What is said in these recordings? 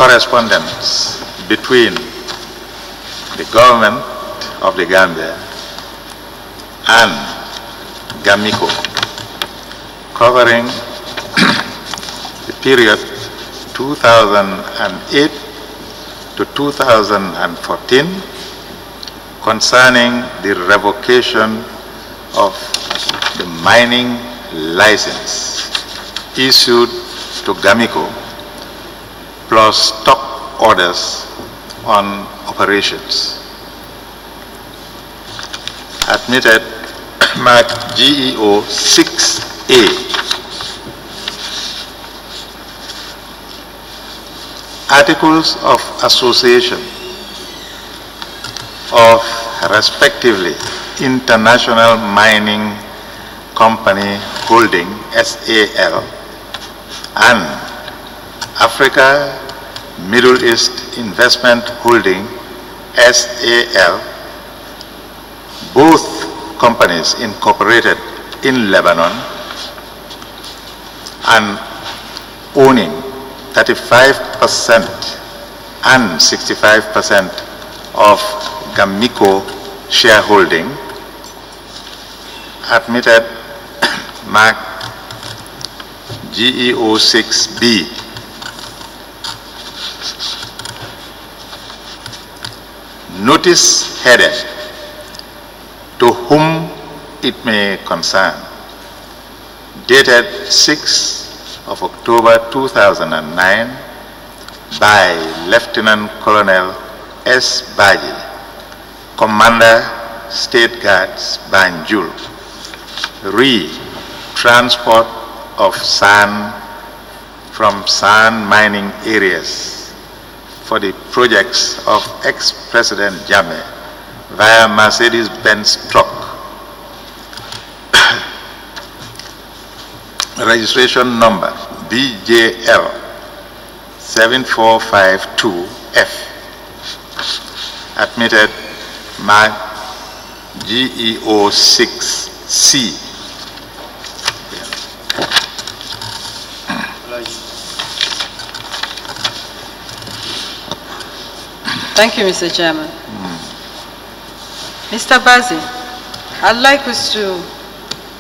correspondence between the government of the Gambia and GAMICO, covering the period 2008 to 2014 concerning the revocation of the mining license issued to GAMICO plus stock orders on operations. Admitted mark GEO 6A. Articles of association of respectively International Mining Company Holding SAL and Africa Middle East Investment Holding SAL, both companies incorporated in Lebanon and owning 35% and 65% of GAMICO shareholding, admitted mark GEO 6B. Notice headed to whom it may concern, dated 6th of October 2009 by Lieutenant Colonel S. Baji, Commander State Guards Banjul, re transport of sand from sand mining areas for the projects of ex-President Jammeh via Mercedes-Benz truck. Registration number BJL 7452F. Admitted mark GEO 6C. Thank you, Mr. Chairman. Mr. Bazi, I'd like us to,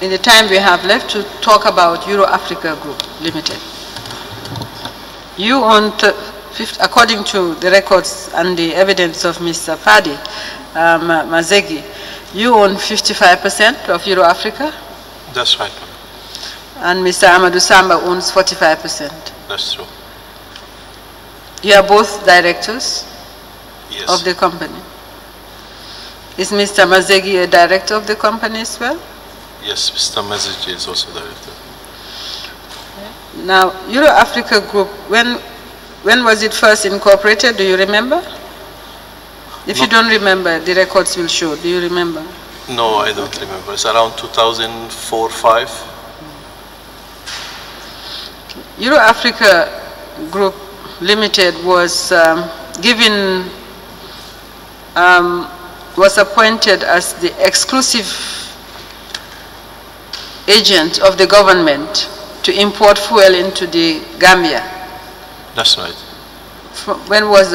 in the time we have left, to talk about Euro Africa Group Limited. You own, according to the records and the evidence of Mr. Fadi Mazegi, you own 55% of Euro Africa? That's right. And Mr. Amadou Samba owns 45%? That's true. You are both directors? Yes. Of the company. Is Mr. Mazegi a director of the company as well? Yes, Mr. Mazegi is also director. Now, Euro Africa Group, when was it first incorporated? Do you remember? If you don't remember, the records will show. Do you remember? No, I don't remember. It's around 2004-05. Euro Africa Group Limited was was appointed as the exclusive agent of the government to import fuel into the Gambia. That's right. When was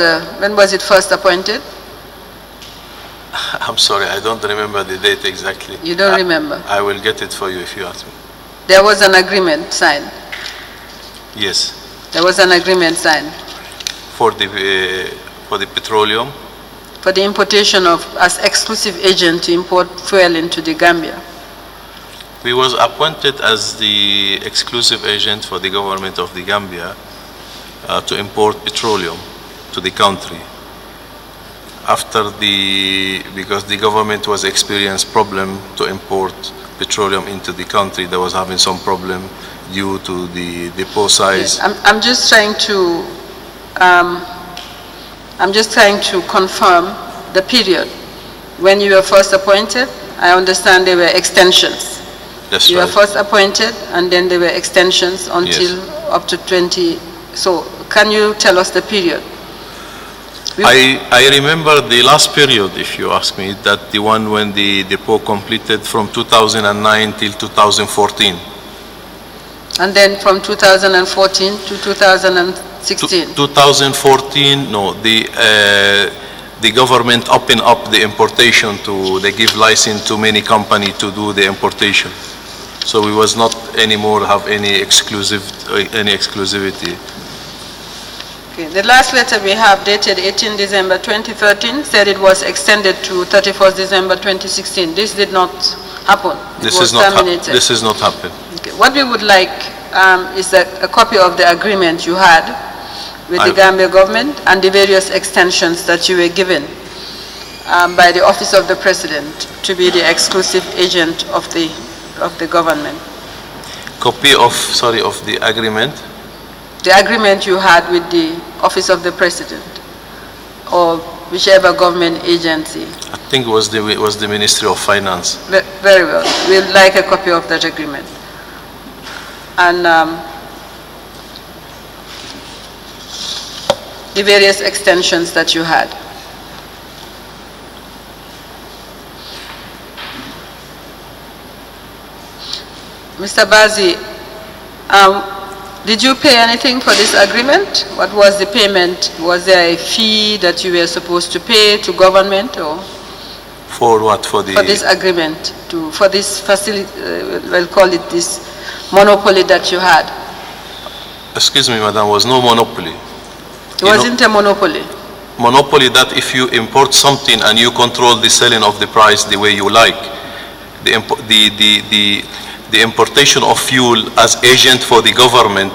it first appointed? I'm sorry, I don't remember the date exactly. You don't remember? I will get it for you if you ask me. There was an agreement signed? Yes. There was an agreement signed? For the petroleum? For the importation of, as exclusive agent to import fuel into the Gambia. We was appointed as the exclusive agent for the government of the Gambia to import petroleum to the country. Because the government was experiencing problem to import petroleum into the country, there was having some problem due to the depot size. Yes, I'm just trying to confirm the period. When you were first appointed, I understand there were extensions. That's you right. were first appointed and then there were extensions until up to 20. So can you tell us the period? I remember the last period, if you ask me, that the one when the depot completed from 2009 till 2014. And then from 2014 to 2016, 16? 2014, no. The government opened up the importation they give license to many companies to do the importation. So we was not anymore have any exclusivity. Okay. The last letter we have dated 18 December 2013 said it was extended to 31st December 2016. This did not happen. This is not happened. Okay. What we would like is a copy of the agreement you had with the Gambia government and the various extensions that you were given by the Office of the President to be the exclusive agent of the government. Copy of the agreement? The agreement you had with the Office of the President or whichever government agency. I think it was the Ministry of Finance. Very well. We'd like a copy of that agreement. And the various extensions that you had. Mr. Bazi, did you pay anything for this agreement? What was the payment? Was there a fee that you were supposed to pay to government or? For what? For this agreement, for this facility, we'll call it this monopoly that you had. Excuse me, madam, was no monopoly. It wasn't a monopoly. Monopoly that if you import something and you control the selling of the price the way you like, the importation of fuel as agent for the government,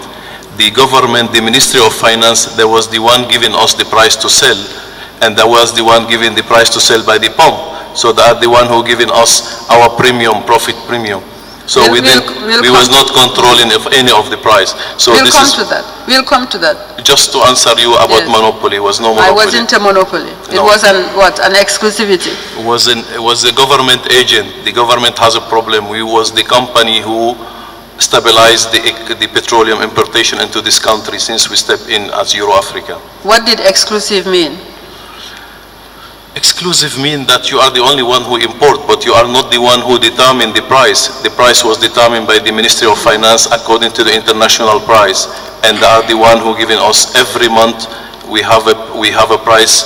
the Ministry of Finance, there was the one giving us the price to sell, and there was the one giving the price to sell by the pump. So they are the one who giving us our premium, profit premium. So we was not controlling any of the price. So we'll come to that. Just to answer you about monopoly, it was no monopoly. I wasn't a monopoly. It was an exclusivity. It was a government agent. The government has a problem. We was the company who stabilized the petroleum importation into this country since we stepped in as Euro-Africa. What did exclusive mean? Exclusive means that you are the only one who import, but you are not the one who determine the price. The price was determined by the Ministry of Finance according to the international price, and they are the one who giving us every month. We have a price.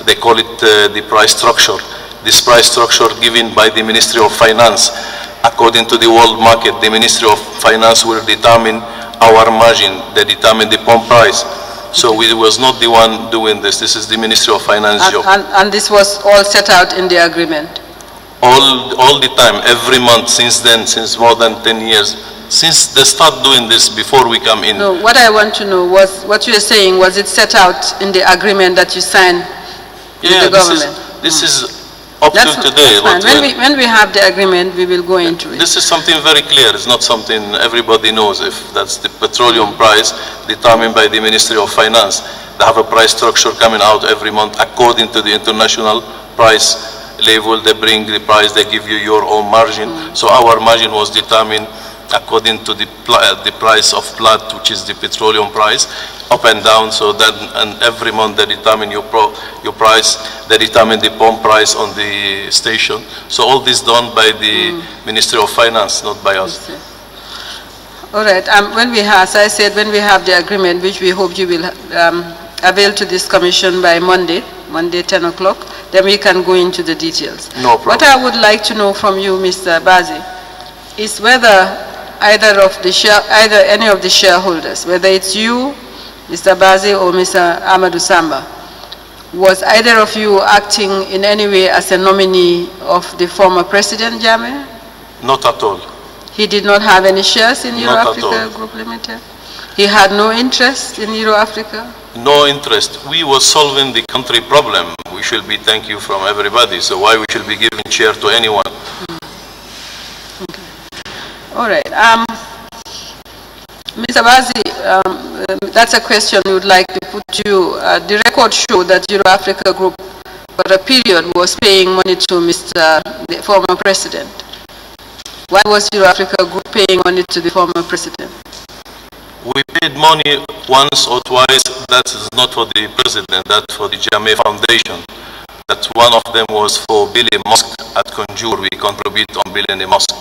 They call it the price structure. This price structure given by the Ministry of Finance according to the world market. The Ministry of Finance will determine our margin. They determine the pump price. So we was not the one doing this. This is the Ministry of Finance job. And this was all set out in the agreement? All the time, every month since then, since more than 10 years. Since they start doing this before we come in. No, what I want to know was, what you are saying, was it set out in the agreement that you signed with the government? This is up to today. When we have the agreement, we will go into it. This is something very clear. It's not something everybody knows. If that's the petroleum price determined by the Ministry of Finance, they have a price structure coming out every month according to the international price level. They bring the price, they give you your own margin. So our margin was determined according to the price of Platt, which is the petroleum price, up and down. So then, and every month they determine your price. They determine the pump price on the station. So all this done by the Ministry of Finance, not by us. All right. When we have, as I said, when we have the agreement, which we hope you will avail to this commission by Monday 10 o'clock, then we can go into the details. No problem. What I would like to know from you, Mr. Bazi, is whether any of the shareholders, whether it's you, Mr. Bazi, or Mr. Amadou Samba, was either of you acting in any way as a nominee of the former President Jammeh? Not at all. He did not have any shares in Euro-Africa Group Limited? He had no interest in Euro-Africa? No interest. We were solving the country problem. We should be thank you from everybody. So why we should be giving share to anyone? All right. Mr. Bazi, that's a question we would like to put to you. The records show that Euro-Africa Group for a period was paying money to the former president. Why was Euro-Africa Group paying money to the former president? We paid money once or twice. That is not for the president, that's for the Jammeh Foundation. That one of them was for building a mosque at Konjur. We contribute on building a mosque.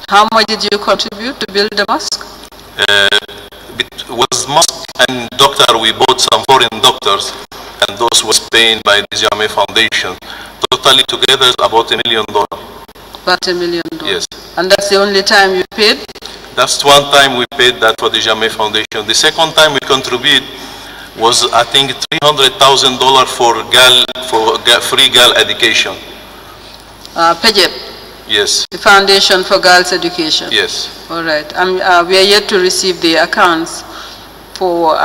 How much did you contribute to build the mosque? It was mosque and doctor, we bought some foreign doctors, and those was paid by the Jame Foundation. Totally together is about $1 million. About $1 million. Yes. And that's the only time you paid? That's one time we paid that for the Jame Foundation. The second time we contribute was, I think, $300,000 for free girl education. PEGEP? Yes. The Foundation for Girls Education? Yes. All right. We are yet to receive the accounts for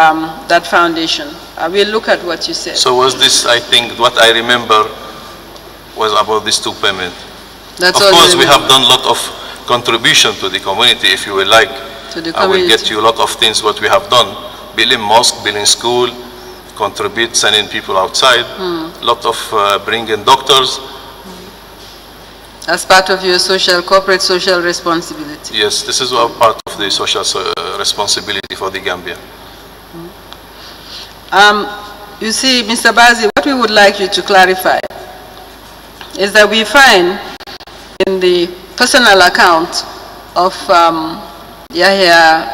that foundation. We'll look at what you said. So was this, I think, what I remember was about these two payments. That's of all course, you we have remember. done a lot of contribution to the community, if you will like. To the I will community. get you a lot of things what we have done. Building mosque, building school, contribute, sending people outside, a lot of bringing doctors. As part of your corporate social responsibility. Yes, this is our part of the social responsibility for the Gambia. You see, Mr. Bazi, what we would like you to clarify is that we find in the personal account of Yahya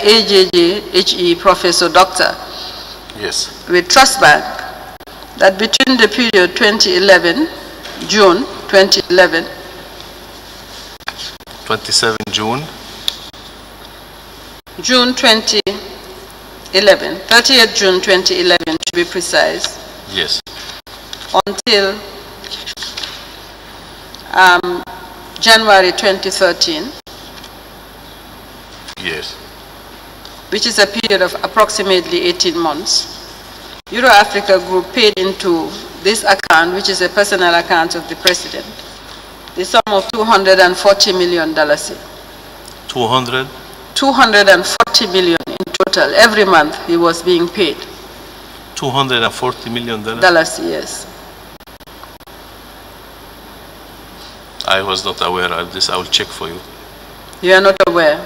AJJ HE Professor Doctor, Yes. with Trust Bank, that between the period 2011, June 2011, 27 June. June 2011, 30th June 2011 to be precise, Yes. until January 2013, Yes. which is a period of approximately 18 months, Euro-Africa Group paid into this account, which is a personal account of the President, the sum of $240 million. 200? 240 million in total. Every month he was being paid. $240 million? Yes. I was not aware of this. I will check for you. You are not aware?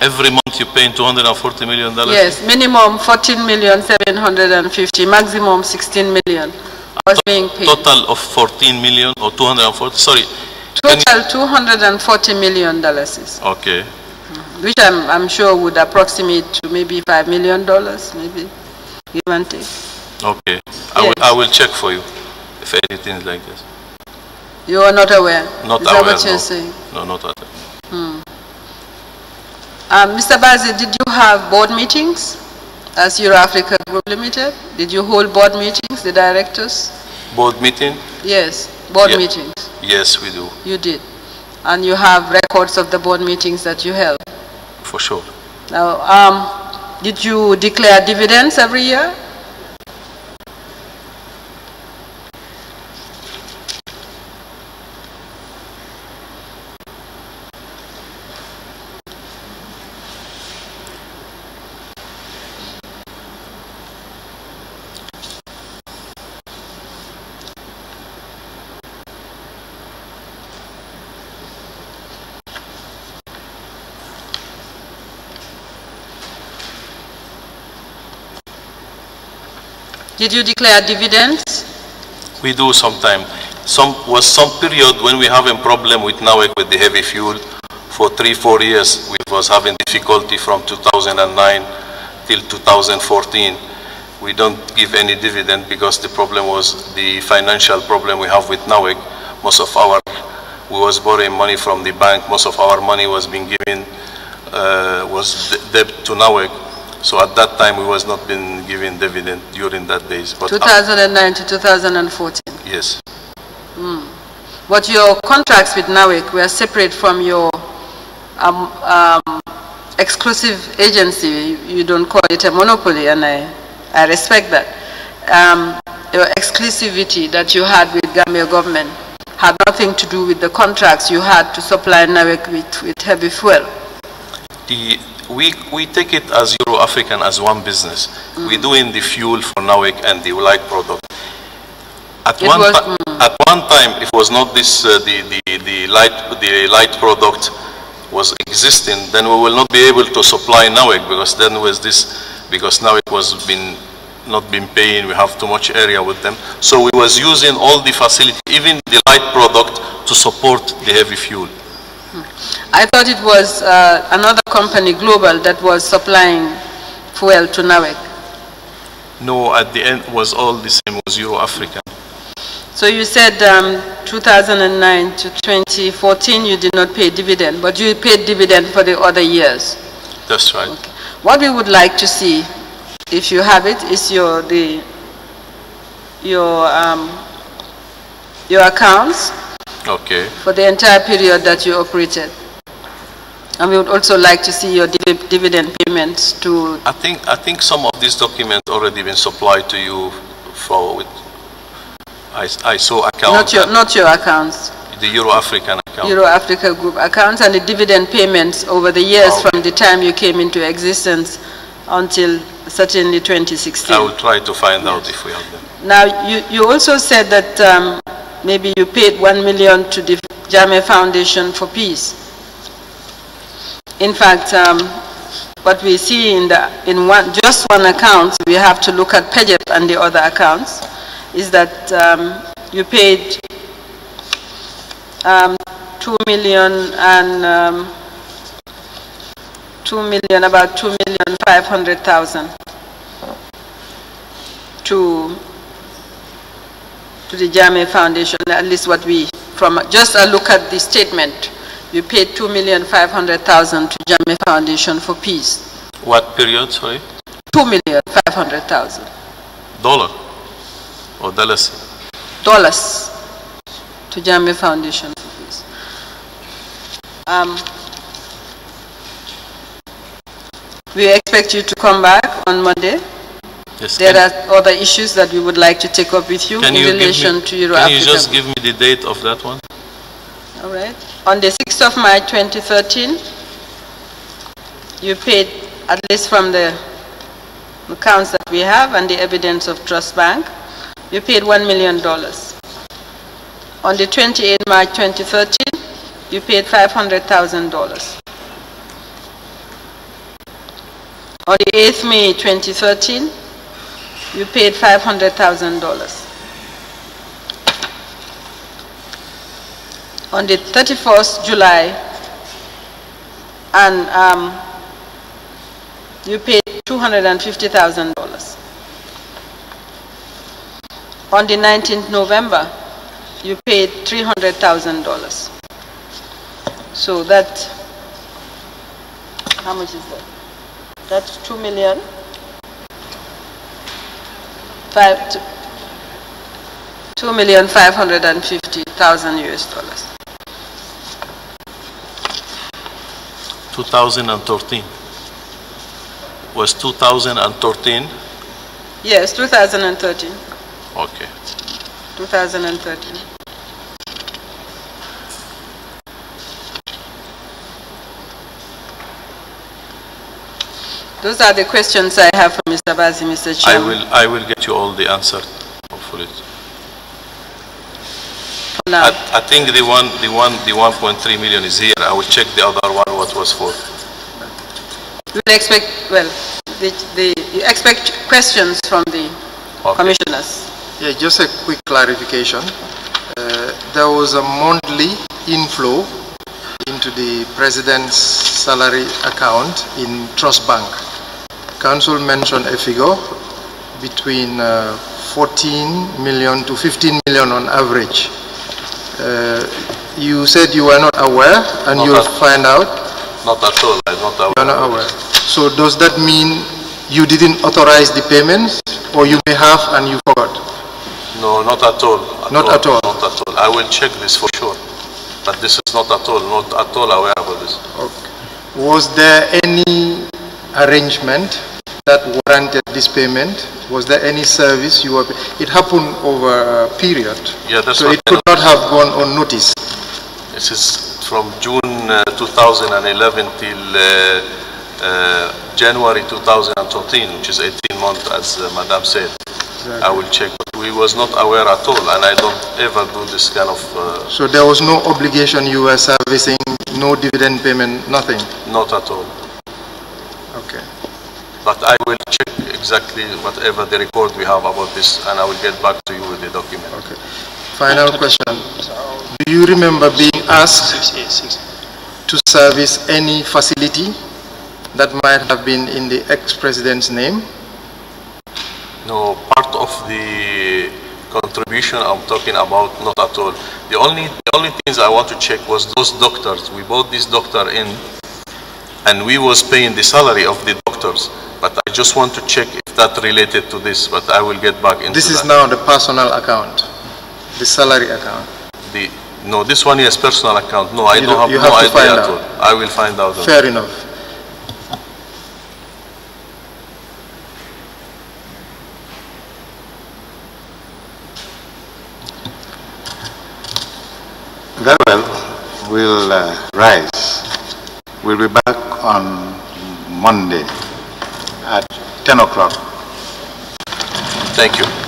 Every month you pay $240 million? Yes, minimum 14,750,000, maximum 16 million was being paid. Total of 14 million or 240? Sorry. Total $240 million, Okay. which I'm sure would approximate to maybe $5 million, maybe, give and take. Okay. Yes. I will check for you if anything is like this. You are not aware? Not Is aware, that what you're no. saying? No, not at all. Mr. Bazi, did you have board meetings as Euro-Africa Group Limited? Did you hold board meetings, the directors? Board meeting? Yes, board Yeah. meetings. Yes, we do. You did. And you have records of the board meetings that you held. For sure. Now, did you declare dividends every year? Did you declare dividends? We do sometime. Some period when we have a problem with NAWEC with the heavy fuel. For 3-4 years, we was having difficulty from 2009 till 2014. We don't give any dividend because the problem was the financial problem we have with NAWEC. We was borrowing money from the bank. Most of our money was being given, was debt to NAWEC. So at that time, we was not been given dividend during that days. But 2009 to 2014. Yes. But your contracts with NAWEC were separate from your exclusive agency. You don't call it a monopoly, and I respect that. Your exclusivity that you had with Gambia government had nothing to do with the contracts you had to supply NAWEC with heavy fuel. We take it as Euro-African as one business. We doing the fuel for NAWEC and the light product. At one time, it was not this the light product was existing. Then we will not be able to supply NAWEC because NAWEC was not been paying. We have too much area with them. So we was using all the facility, even the light product, to support the heavy fuel. I thought it was another company, Global, that was supplying fuel to NAWEC. No, at the end was all the same, was Euro African. So you said 2009 to 2014 you did not pay dividend, but you paid dividend for the other years. That's right. Okay. What we would like to see, if you have it, is your accounts. Okay. For the entire period that you operated. And we would also like to see your dividend payments to... I think some of these documents already been supplied to you I saw accounts. Not your accounts. The Euro African account. Euro Africa Group accounts and the dividend payments over the years from the time you came into existence until certainly 2016. I will try to find out if we have them. Now, you also said that maybe you paid 1 million to the Jammeh Foundation for Peace. In fact, what we see in just one account, we have to look at PEJEP and the other accounts, is that you paid 2 million and about 2,500,000 to the Jammeh Foundation, at least what we, from just a look at the statement, you paid 2,500,000 to Jammeh Foundation for Peace. What period, sorry? 2,500,000. Dollar or dollars? Dollars to Jammeh Foundation for Peace. We expect you to come back on Monday. Yes, there are other issues that we would like to take up with you in relation to Euro Africa. Can you just give me the date of that one? All right. On the 6th of March 2013, you paid, at least from the accounts that we have and the evidence of Trust Bank, you paid $1 million. On the 28th March 2013, you paid $500,000. On the 8th May 2013, you paid $500,000. On the 31st July, and you paid $250,000. On the 19th November, you paid $300,000. So that, how much is that? That's 2,550,000 US dollars. 2013. Was 2013? Yes, 2013. Okay. 2013. Those are the questions I have for Mr. Bassey, Mr. Chairman. I will get you all the answer, hopefully. Now, I think the 1.3 million is here. I will check the other one what was for. You expect, well, you expect questions from the commissioners. Yeah, just a quick clarification. There was a monthly inflow into the president's salary account in Trust Bank. Council mentioned a figure between 14 million to 15 million on average. You said you were not aware, and you'll find out? Not at all. I'm not aware. You're not aware. So does that mean you didn't authorize the payments, or you may have and you forgot? No, not at all. Not at all? Not at all. I will check this for sure. But this is not at all aware about this. Okay. Was there any arrangement that warranted this payment? Was there any service you were... It happened over a period. Yeah, that's so what it could not have gone unnoticed. This is from June 2011 till January 2013, which is 18 months, as Madam said. Exactly. I will check. But we was not aware at all, and I don't ever do this kind of... So there was no obligation you were servicing, no dividend payment, nothing? Not at all. Okay. But I will check exactly whatever the record we have about this, and I will get back to you with the document. Okay. Final question. Do you remember being asked to service any facility that might have been in the ex-president's name? No, part of the contribution I'm talking about, not at all. The only things I want to check was those doctors. We bought this doctor in, and we was paying the salary of the doctors. But I just want to check if that related to this, but I will get back into This is that. now the personal account, the salary account. No, this one is personal account. No, I You don't have you no have to find idea at out. all. I will find out. Fair enough. Very well, we'll rise. We'll be back on Monday at 10 o'clock. Thank you.